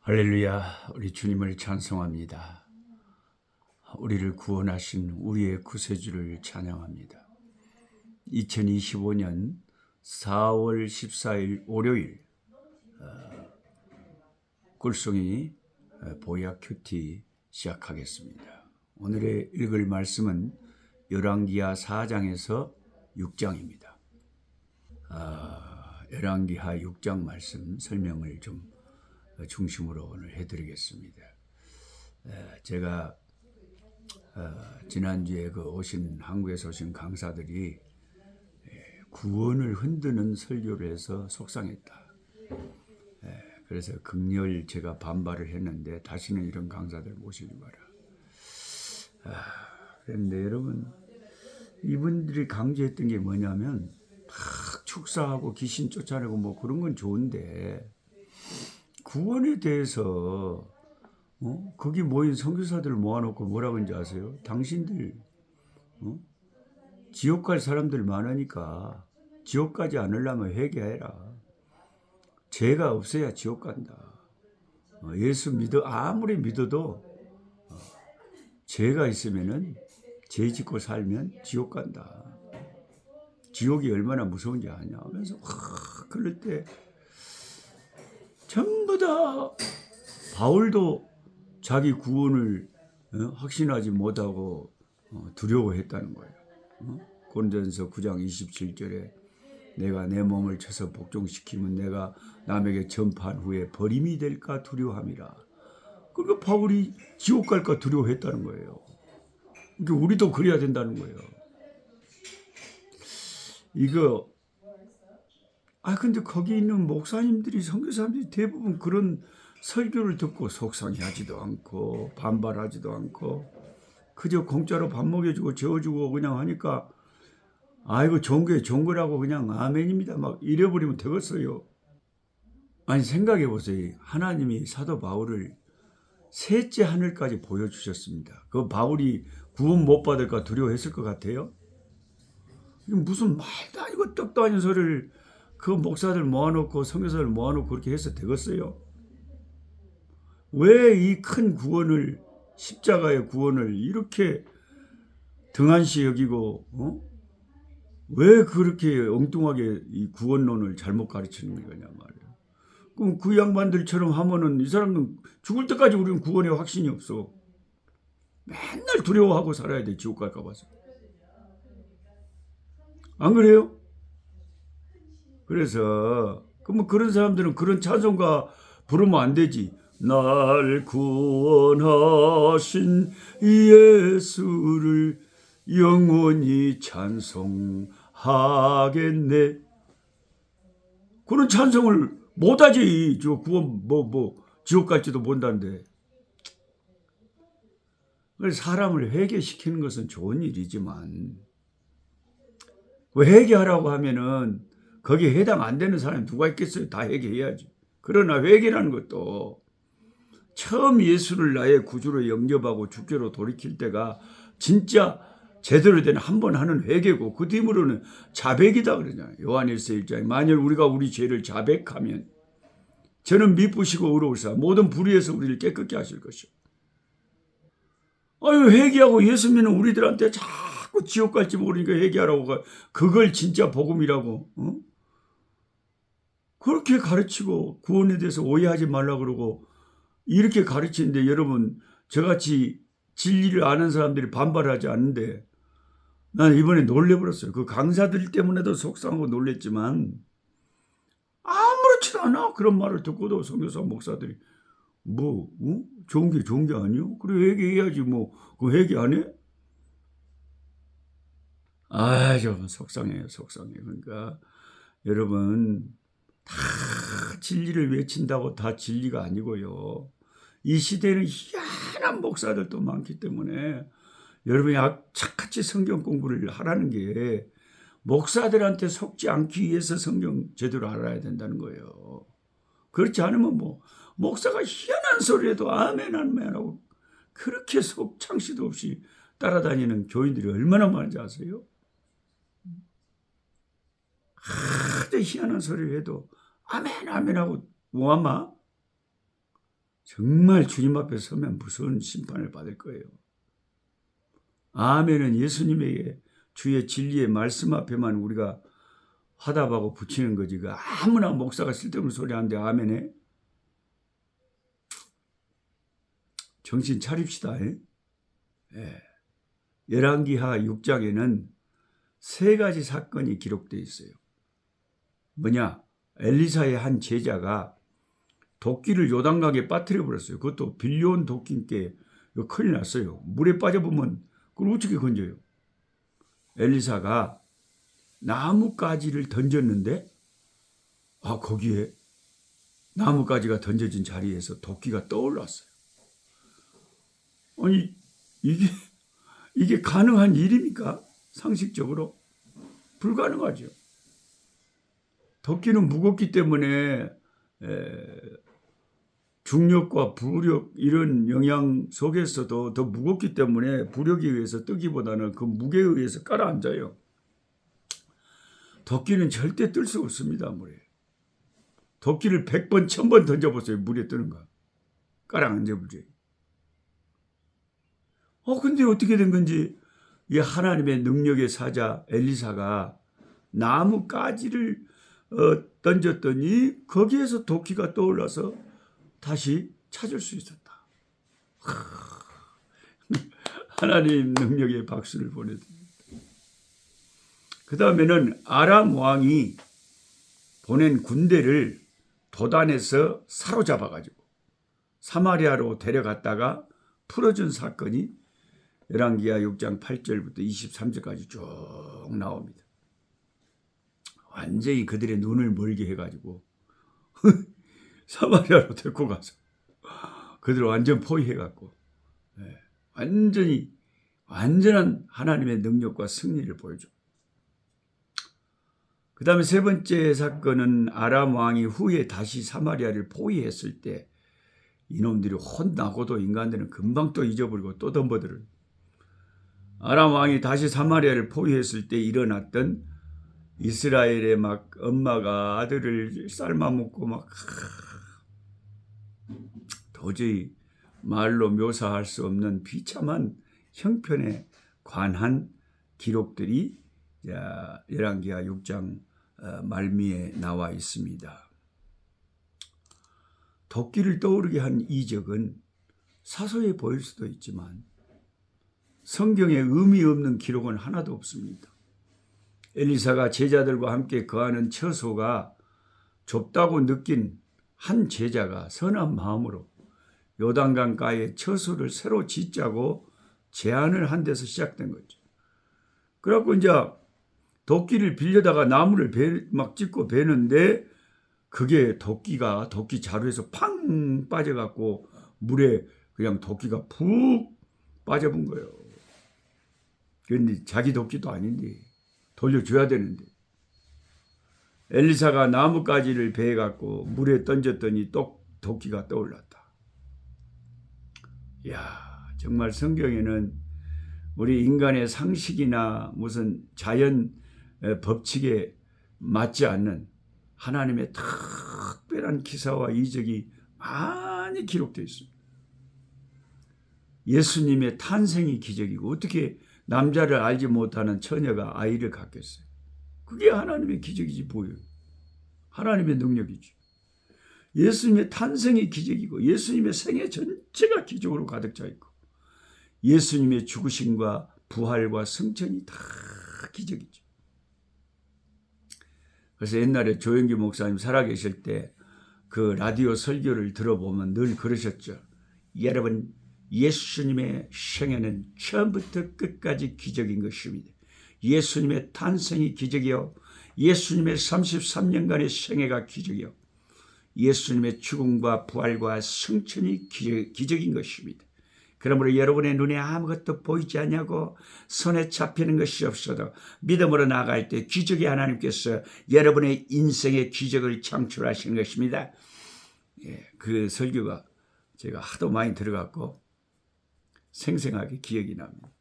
할렐루야, 우리 주님을 찬송합니다. 우리를 구원하신 우리의 구세주를 찬양합니다. 2025년 4월 14일 월요일 꿀송이 보약 큐티 시작하겠습니다. 오늘의 읽을 말씀은 열왕기하 4장에서 6장입니다. 열왕기하 6장 말씀 설명을 좀 중심으로 오늘 해드리겠습니다. 제가 지난주에 한국에서 오신 강사들이 구원을 흔드는 설교를 해서 속상했다. 그래서 극렬 제가 반발을 했는데 다시는 이런 강사들 모시지 마라. 그런데 여러분, 이분들이 강조했던 게 뭐냐면 막 축사하고 귀신 쫓아내고 뭐 그런 건 좋은데 구원에 대해서 거기 모인 선교사들을 모아놓고 뭐라고 하는지 아세요? 당신들 지옥 갈 사람들 많으니까 지옥 가지 않으려면 회개해라. 죄가 없어야 지옥 간다. 예수 아무리 믿어도 죄가 있으면은 죄 짓고 살면 지옥 간다. 지옥이 얼마나 무서운지 아냐 하면서 그럴 때 전부 다 바울도 자기 구원을 확신하지 못하고 두려워했다는 거예요. 고린도전서 9장 27절에 내가 내 몸을 쳐서 복종시키면 내가 남에게 전파한 후에 버림이 될까 두려워함이라. 그러니까 바울이 지옥 갈까 두려워했다는 거예요. 그러니까 우리도 그래야 된다는 거예요. 근데 거기 있는 목사님들이, 선교사님들이 대부분 그런 설교를 듣고 속상해하지도 않고 반발하지도 않고 그저 공짜로 밥 먹여주고 재워주고 그냥 하니까 이거 좋은 거라고 그냥 아멘입니다 막 이래버리면 되겠어요. 아니, 생각해 보세요. 하나님이 사도 바울을 셋째 하늘까지 보여주셨습니다. 그 바울이 구원 못 받을까 두려워했을 것 같아요? 무슨 말도 아니고 떡도 아닌 소리를 그 목사들 모아놓고 선교사들 모아놓고 그렇게 해서 되겠어요? 왜 이 큰 구원을, 십자가의 구원을 이렇게 등한시 여기고 왜 그렇게 엉뚱하게 이 구원론을 잘못 가르치는 거냐 말이에요. 그럼 그 양반들처럼 하면은 이 사람은 죽을 때까지 우리는 구원의 확신이 없어. 맨날 두려워하고 살아야 돼, 지옥 갈까 봐서. 안 그래요? 그래서 그런 사람들은 그런 찬송가 부르면 안 되지. 날 구원하신 예수를 영원히 찬송하겠네. 그런 찬송을 못하지. 저 구원 지옥 갈지도 못한데. 사람을 회개시키는 것은 좋은 일이지만 회개하라고 하면은 거기에 해당 안 되는 사람이 누가 있겠어요? 다 회개해야지. 그러나 회개라는 것도 처음 예수를 나의 구주로 영접하고 주께로 돌이킬 때가 진짜 제대로 된 한 번 하는 회개고 그 뒤로는 자백이다 그러잖아요. 요한일서 1장에 만일 우리가 우리 죄를 자백하면 저는 미쁘시고 의로우사 모든 불의에서 우리를 깨끗게 하실 것이요. 회개하고 예수 믿는 우리들한테 자꾸 지옥 갈지 모르니까 회개하라고, 그걸 진짜 복음이라고 그렇게 가르치고 구원에 대해서 오해하지 말라 그러고 이렇게 가르치는데, 여러분 저같이 진리를 아는 사람들이 반발하지 않는데 난 이번에 놀래버렸어요. 그 강사들 때문에도 속상하고 놀랬지만 아무렇지도 않아. 그런 말을 듣고도 선교사 목사들이 좋은 게 아니요? 그래 회개해야지 그 회개 안 해? 좀 속상해요. 그러니까 여러분, 다 진리를 외친다고 다 진리가 아니고요. 이 시대에는 희한한 목사들도 많기 때문에 여러분이 착같이 성경 공부를 하라는 게 목사들한테 속지 않기 위해서 성경 제대로 알아야 된다는 거예요. 그렇지 않으면 목사가 희한한 소리에도 아멘 하고 그렇게 속 창시도 없이 따라다니는 교인들이 얼마나 많은지 아세요? 아주 희한한 소리를 해도 아멘 하고 뭐하마? 정말 주님 앞에 서면 무서운 심판을 받을 거예요. 아멘은 예수님에게 주의 진리의 말씀 앞에만 우리가 화답하고 붙이는 거지. 그 아무나 목사가 쓸데없는 소리 하는데 아멘에. 정신 차립시다. 예. 열왕기하 6장에는 세 가지 사건이 기록되어 있어요. 뭐냐? 엘리사의 한 제자가 도끼를 요단강에 빠뜨려 버렸어요. 그것도 빌려온 도끼께 큰일 났어요. 물에 빠져보면 그걸 어떻게 건져요? 엘리사가 나뭇가지를 던졌는데 거기에 나뭇가지가 던져진 자리에서 도끼가 떠올랐어요. 아니 이게 가능한 일입니까? 상식적으로 불가능하죠. 도끼는 무겁기 때문에 중력과 부력 이런 영향 속에서도 더 무겁기 때문에 부력에 의해서 뜨기보다는 그 무게에 의해서 깔아앉아요. 도끼는 절대 뜰 수 없습니다. 물에. 도끼를 100번, 1000번 던져보세요. 물에 뜨는 거. 깔아앉아보죠. 근데 어떻게 된 건지 이 하나님의 능력의 사자 엘리사가 나뭇가지를 던졌더니 거기에서 도끼가 떠올라서 다시 찾을 수 있었다. 하나님 능력의 박수를 보내드립니다. 그 다음에는 아람 왕이 보낸 군대를 도단에서 사로잡아가지고 사마리아로 데려갔다가 풀어준 사건이 열왕기하 6장 8절부터 23절까지 쭉 나옵니다. 완전히 그들의 눈을 멀게 해가지고 사마리아로 데리고 가서 그들을 완전 포위해갖고 완전한 하나님의 능력과 승리를 보여줘. 그 다음에 세 번째 사건은 아람 왕이 후에 다시 사마리아를 포위했을 때 이놈들이 혼나고도 인간들은 금방 또 잊어버리고 또 덤벼들어요. 아람 왕이 다시 사마리아를 포위했을 때 일어났던 이스라엘의 막 엄마가 아들을 삶아먹고 막 도저히 말로 묘사할 수 없는 비참한 형편에 관한 기록들이 열왕기하 6장 말미에 나와 있습니다. 도끼를 떠오르게 한 이적은 사소해 보일 수도 있지만 성경에 의미 없는 기록은 하나도 없습니다. 엘리사가 제자들과 함께 거하는 처소가 좁다고 느낀 한 제자가 선한 마음으로 요단강가에 처소를 새로 짓자고 제안을 한 데서 시작된 거죠. 그래갖고 이제 도끼를 빌려다가 나무를 막 짚고 베는데 그게 도끼 자루에서 팡 빠져갖고 물에 그냥 도끼가 푹 빠져본 거예요. 그런데 자기 도끼도 아닌데 돌려줘야 되는데 엘리사가 나뭇가지를 베어갖고 물에 던졌더니 또 도끼가 떠올랐다. 이야, 정말 성경에는 우리 인간의 상식이나 무슨 자연 법칙에 맞지 않는 하나님의 특별한 기사와 이적이 많이 기록되어 있습니다. 예수님의 탄생이 기적이고 어떻게 남자를 알지 못하는 처녀가 아이를 갖겠어요? 그게 하나님의 기적이지 보여요. 하나님의 능력이죠. 예수님의 탄생이 기적이고 예수님의 생애 전체가 기적으로 가득 차 있고 예수님의 죽으심과 부활과 승천이 다 기적이죠. 그래서 옛날에 조영기 목사님 살아계실 때 그 라디오 설교를 들어보면 늘 그러셨죠. 여러분, 예수님의 생애는 처음부터 끝까지 기적인 것입니다. 예수님의 탄생이 기적이요. 예수님의 33년간의 생애가 기적이요. 예수님의 죽음과 부활과 승천이 기적인 것입니다. 그러므로 여러분의 눈에 아무것도 보이지 않냐고 손에 잡히는 것이 없어도 믿음으로 나아갈 때 기적의 하나님께서 여러분의 인생의 기적을 창출하시는 것입니다. 그 설교가 제가 하도 많이 들어갔고 생생하게 기억이 납니다.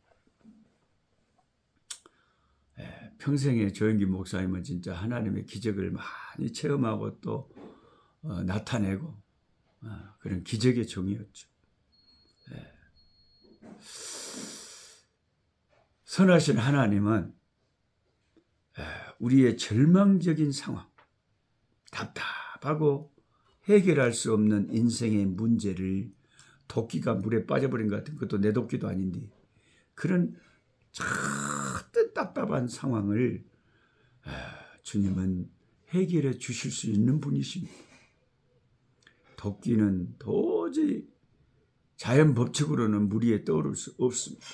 평생에 조영기 목사님은 진짜 하나님의 기적을 많이 체험하고 또 나타내고 그런 기적의 종이었죠. 선하신 하나님은 우리의 절망적인 상황, 답답하고 해결할 수 없는 인생의 문제를 도끼가 물에 빠져버린 것 같은 것도 내 도끼도 아닌데 그런 참 답답한 상황을 주님은 해결해 주실 수 있는 분이십니다. 도끼는 도저히 자연 법칙으로는 물 위에 떠오를 수 없습니다.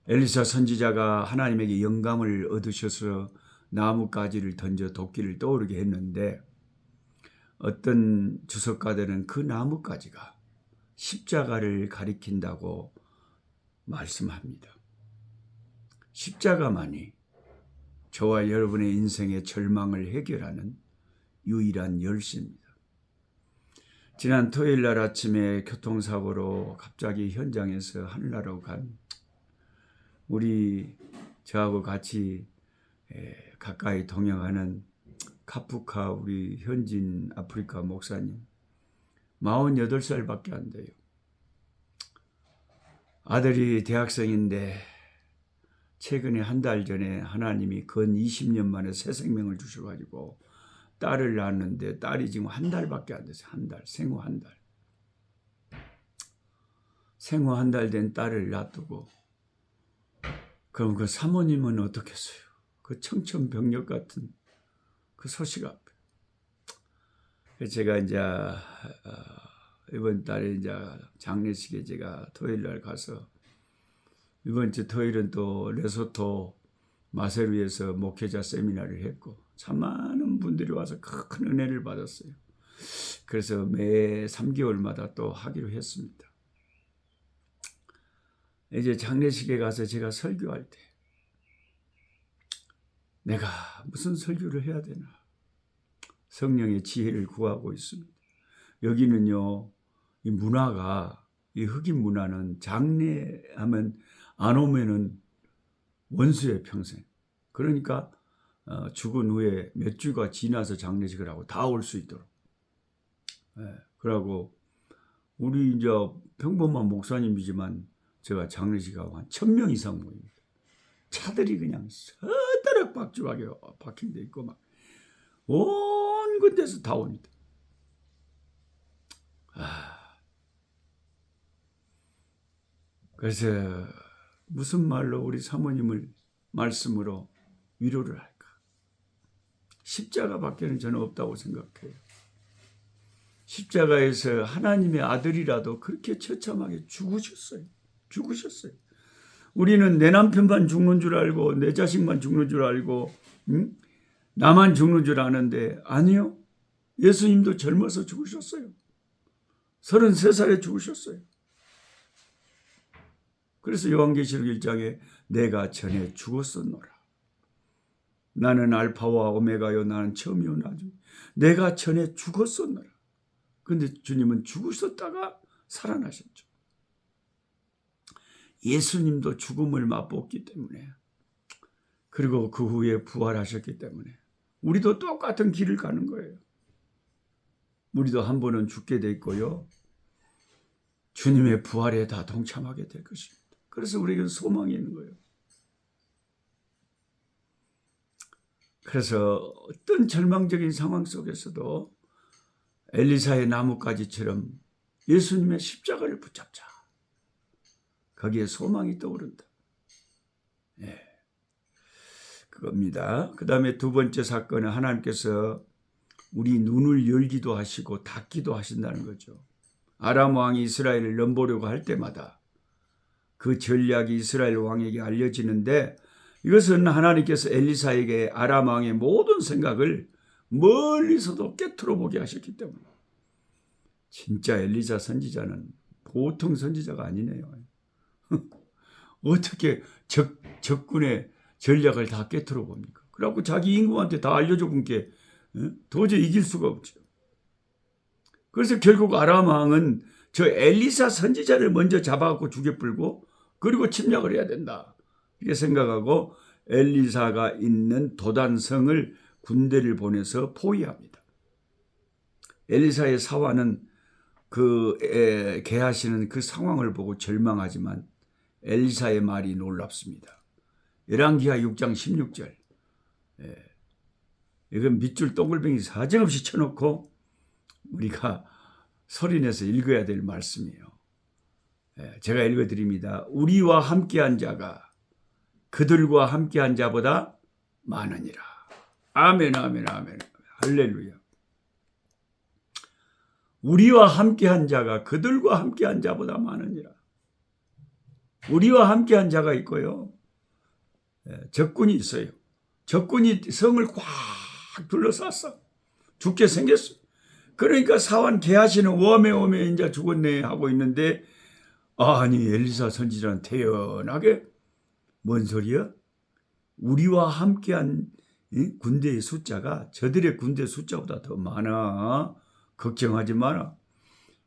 엘리사 선지자가 하나님에게 영감을 얻으셔서 나뭇가지를 던져 도끼를 떠오르게 했는데 어떤 주석가들은 그 나뭇가지가 십자가를 가리킨다고 말씀합니다. 십자가만이 저와 여러분의 인생의 절망을 해결하는 유일한 열쇠입니다. 지난 토요일 날 아침에 교통사고로 갑자기 현장에서 하늘나라로 간 우리 저하고 같이 가까이 동행하는 카푸카 우리 현진 아프리카 목사님 48살밖에 안 돼요. 아들이 대학생인데 최근에 한 달 전에 하나님이 근 20년 만에 새 생명을 주셔가지고 딸을 낳았는데 딸이 지금 한 달밖에 안 됐어요. 한 달, 생후 한 달. 생후 한 달 된 딸을 놔두고 그럼 그 사모님은 어떻겠어요? 그 청천벽력 같은 그 소식 앞에. 제가 이제 이번 달에 이제 장례식에 제가 토요일 날 가서 이번 주 토요일은 또 레소토 마세루에서 목회자 세미나를 했고 참 많은 분들이 와서 큰 은혜를 받았어요. 그래서 매 3개월마다 또 하기로 했습니다. 이제 장례식에 가서 제가 설교할 때 내가 무슨 설교를 해야 되나 성령의 지혜를 구하고 있습니다. 여기는요, 이 문화가 이 흑인 문화는 장례하면 안 오면은 원수의 평생. 그러니까 죽은 후에 몇 주가 지나서 장례식을 하고 다 올 수 있도록. 그러고 우리 이제 평범한 목사님이지만 제가 장례식하고 한 1000명 이상 모입니다. 차들이 그냥 서다락 박주하게 박힌 데 있고 막 온 군데서 다 옵니다. 그래서 무슨 말로 우리 사모님을 말씀으로 위로를 할까? 십자가밖에는 저는 없다고 생각해요. 십자가에서 하나님의 아들이라도 그렇게 처참하게 죽으셨어요. 우리는 내 남편만 죽는 줄 알고 내 자식만 죽는 줄 알고 나만 죽는 줄 아는데 아니요. 예수님도 젊어서 죽으셨어요. 33살에 죽으셨어요. 그래서 요한계시록 1장에 내가 전에 죽었었노라. 나는 알파와 오메가요. 나는 처음이요 나중. 내가 전에 죽었었노라. 그런데 주님은 죽으셨다가 살아나셨죠. 예수님도 죽음을 맛보았기 때문에 그리고 그 후에 부활하셨기 때문에 우리도 똑같은 길을 가는 거예요. 우리도 한 번은 죽게 돼 있고요. 주님의 부활에 다 동참하게 될 것입니다. 그래서 우리에게는 소망이 있는 거예요. 그래서 어떤 절망적인 상황 속에서도 엘리사의 나뭇가지처럼 예수님의 십자가를 붙잡자. 거기에 소망이 떠오른다. 그겁니다. 그 다음에 두 번째 사건은 하나님께서 우리 눈을 열기도 하시고 닫기도 하신다는 거죠. 아람 왕이 이스라엘을 넘보려고 할 때마다 그 전략이 이스라엘 왕에게 알려지는데 이것은 하나님께서 엘리사에게 아람 왕의 모든 생각을 멀리서도 깨트려 보게 하셨기 때문에 진짜 엘리사 선지자는 보통 선지자가 아니네요. 어떻게 적군의 전략을 다 깨트려 봅니까? 그래갖고 자기 임금한테 다 알려줘 본 게 도저히 이길 수가 없죠. 그래서 결국 아람 왕은 저 엘리사 선지자를 먼저 잡아갖고 죽여 불고 그리고 침략을 해야 된다. 이렇게 생각하고 엘리사가 있는 도단성을 군대를 보내서 포위합니다. 엘리사의 사화는 게하시는 그 상황을 보고 절망하지만 엘리사의 말이 놀랍습니다. 열왕기하 6장 16절. 이건 밑줄 동글뱅이 사정없이 쳐놓고 우리가 소리내서 읽어야 될 말씀이에요. 제가 읽어드립니다. 우리와 함께한 자가 그들과 함께한 자보다 많으니라. 아멘, 아멘, 아멘. 할렐루야. 우리와 함께한 자가 그들과 함께한 자보다 많으니라. 우리와 함께한 자가 있고요. 적군이 있어요. 적군이 성을 꽉 둘러쌌어. 죽게 생겼어. 그러니까 사환 게하시는 워메 이제 죽었네 하고 있는데, 아니 엘리사 선지자는 태연하게 뭔 소리야? 우리와 함께한 군대의 숫자가 저들의 군대 숫자보다 더 많아. 걱정하지 마라.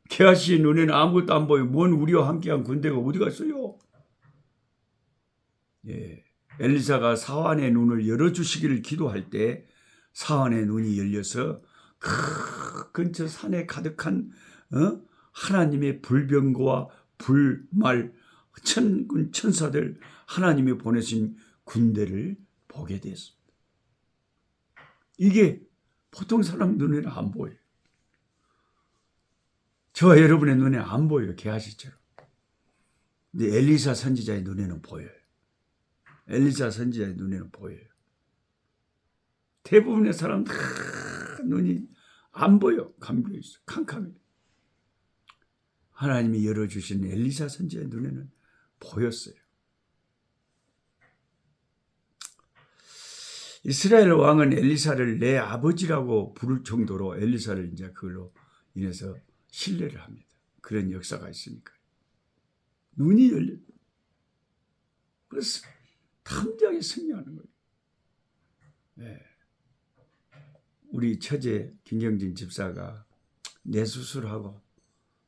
게하시의 눈에는 아무것도 안 보여. 뭔 우리와 함께한 군대가 어디 갔어요? 엘리사가 사환의 눈을 열어주시기를 기도할 때 사환의 눈이 열려서 그 근처 산에 가득한 하나님의 불병거와 불말 천군 천사들 하나님이 보내신 군대를 보게 됐습니다. 이게 보통 사람 눈에는 안 보여요. 저와 여러분의 눈에 안 보여요. 게하시처럼. 근데 엘리사 선지자의 눈에는 보여요. 엘리사 선지자의 눈에는 보여요. 대부분의 사람 다 눈이 안 보여. 감겨 있어. 캄캄해. 하나님이 열어주신 엘리사 선지자의 눈에는 보였어요. 이스라엘 왕은 엘리사를 내 아버지라고 부를 정도로 엘리사를 이제 그걸로 인해서 신뢰를 합니다. 그런 역사가 있으니까요. 눈이 열려. 그래서 탐지하게 승리하는 거예요. 네. 우리 처제 김경진 집사가 뇌수술하고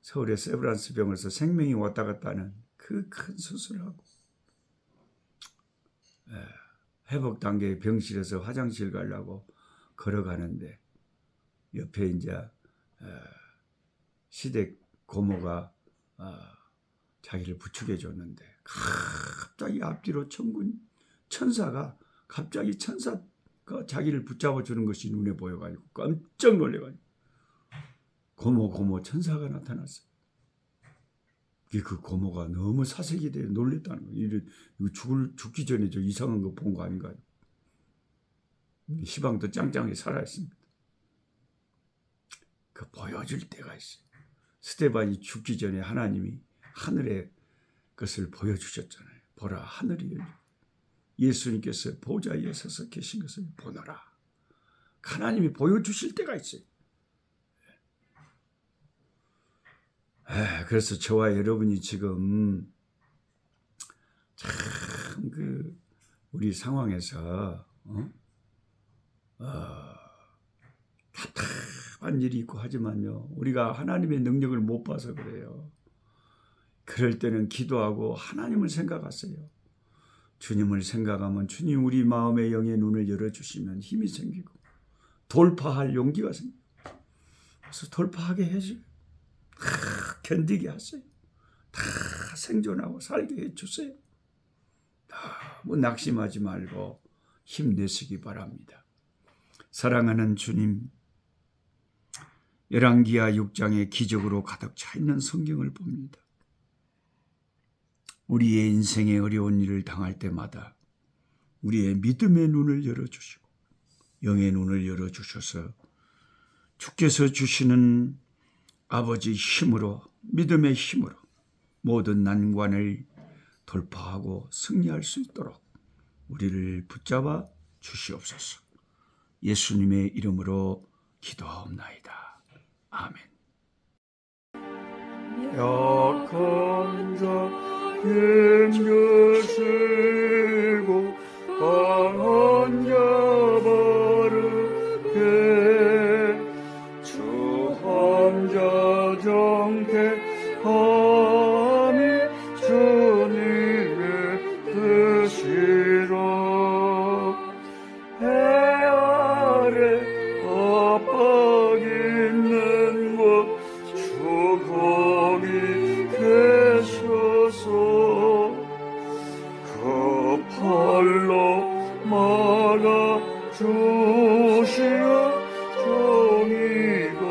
서울의 세브란스 병원에서 생명이 왔다 갔다 하는 그 큰 수술하고 회복 단계의 병실에서 화장실 가려고 걸어가는데 옆에 이제 시댁 고모가 자기를 부축해 줬는데 갑자기 앞뒤로 천사가 갑자기 천사가 자기를 붙잡아 주는 것이 눈에 보여가지고 깜짝 놀래가지고 고모 천사가 나타났어요. 그 고모가 너무 사색이 돼 놀랬다는 거예요. 죽기 전에 저 이상한 거 본 거 아닌가요? 시방도 짱짱하게 살아있습니다. 그 보여줄 때가 있어요. 스데반이 죽기 전에 하나님이 하늘의 것을 보여주셨잖아요. 보라 하늘이 열려 예수님께서 보좌에 서서 계신 것을 보너라. 하나님이 보여주실 때가 있어요. 그래서 저와 여러분이 지금 참 우리 상황에서 답답한 일이 있고 하지만요, 우리가 하나님의 능력을 못 봐서 그래요. 그럴 때는 기도하고 하나님을 생각하세요. 주님을 생각하면 주님 우리 마음의 영의 눈을 열어주시면 힘이 생기고 돌파할 용기가 생겨요. 그래서 돌파하게 해줘요. 다 견디게 하세요. 다 생존하고 살게 해주세요. 너무 낙심하지 말고 힘내시기 바랍니다. 사랑하는 주님, 열왕기하 6장의 기적으로 가득 차 있는 성경을 봅니다. 우리의 인생에 어려운 일을 당할 때마다 우리의 믿음의 눈을 열어주시고 영의 눈을 열어주셔서 주께서 주시는 아버지 힘으로, 믿음의 힘으로 모든 난관을 돌파하고 승리할 수 있도록 우리를 붙잡아 주시옵소서. 예수님의 이름으로 기도하옵나이다. 아멘. 약한 자 힘주시고 강한 자 바르게 주 환자 정택함이 주님의 뜻이라. 해 아래 압박 있는 주시어 종이고